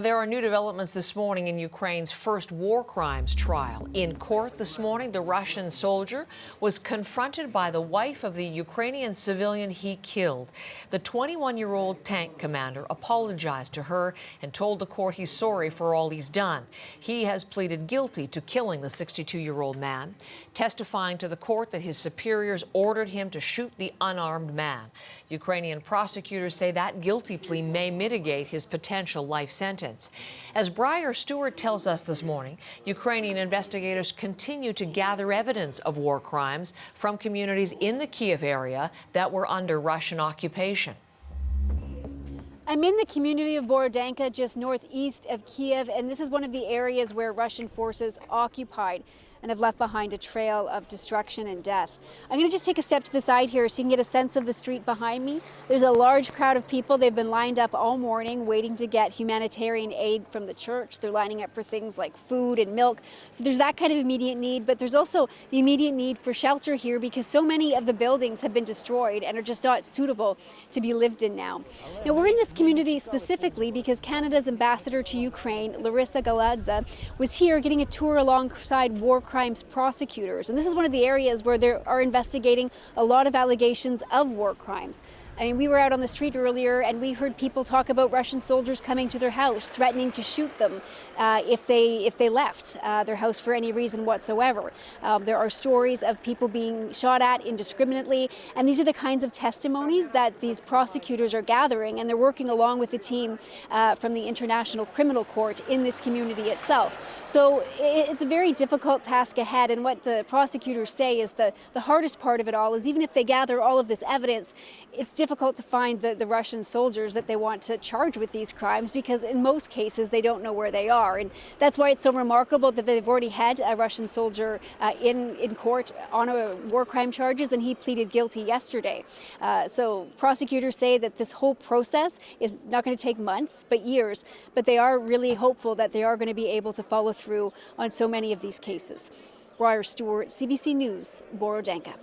There are new developments this morning in Ukraine's first war crimes trial. In court this morning, the Russian soldier was confronted by the wife of the Ukrainian civilian he killed. The 21-year-old tank commander apologized to her and told the court he's sorry for all he's done. He has pleaded guilty to killing the 62-year-old man, testifying to the court that his superiors ordered him to shoot the unarmed man. Ukrainian prosecutors say that guilty plea may mitigate his potential life sentence. As Briar Stewart tells us this morning, Ukrainian investigators continue to gather evidence of war crimes from communities in the Kyiv area that were under Russian occupation. I'm in the community of Borodenka, just northeast of Kyiv, and this is one of the areas where Russian forces occupied and have left behind a trail of destruction and death. I'm going to just take a step to the side here so you can get a sense of the street behind me. There's a large crowd of people. They've been lined up all morning waiting to get humanitarian aid from the church. They're lining up for things like food and milk. So there's that kind of immediate need, but there's also the immediate need for shelter here because so many of the buildings have been destroyed and are just not suitable to be lived in now. Now, we're in this community specifically because Canada's ambassador to Ukraine, Larissa Galadza, was here getting a tour alongside war crimes prosecutors. And this is one of the areas where they are investigating a lot of allegations of war crimes. I mean, we were out on the street earlier and we heard people talk about Russian soldiers coming to their house, threatening to shoot them if they left their house for any reason whatsoever. There are stories of people being shot at indiscriminately, and these are the kinds of testimonies that these prosecutors are gathering, and they're working along with the team from the International Criminal Court in this community itself. So it's a very difficult task ahead, and what the prosecutors say is the hardest part of it all is even if they gather all of this evidence, it's difficult to find the Russian soldiers that they want to charge with these crimes because in most cases they don't know where they are. And that's why it's so remarkable that they've already had a Russian soldier in court on a war crime charges, and he pleaded guilty yesterday. So prosecutors say that this whole process is not going to take months but years, but they are really hopeful that they are going to be able to follow through on so many of these cases. Briar Stewart, CBC News, Borodenka.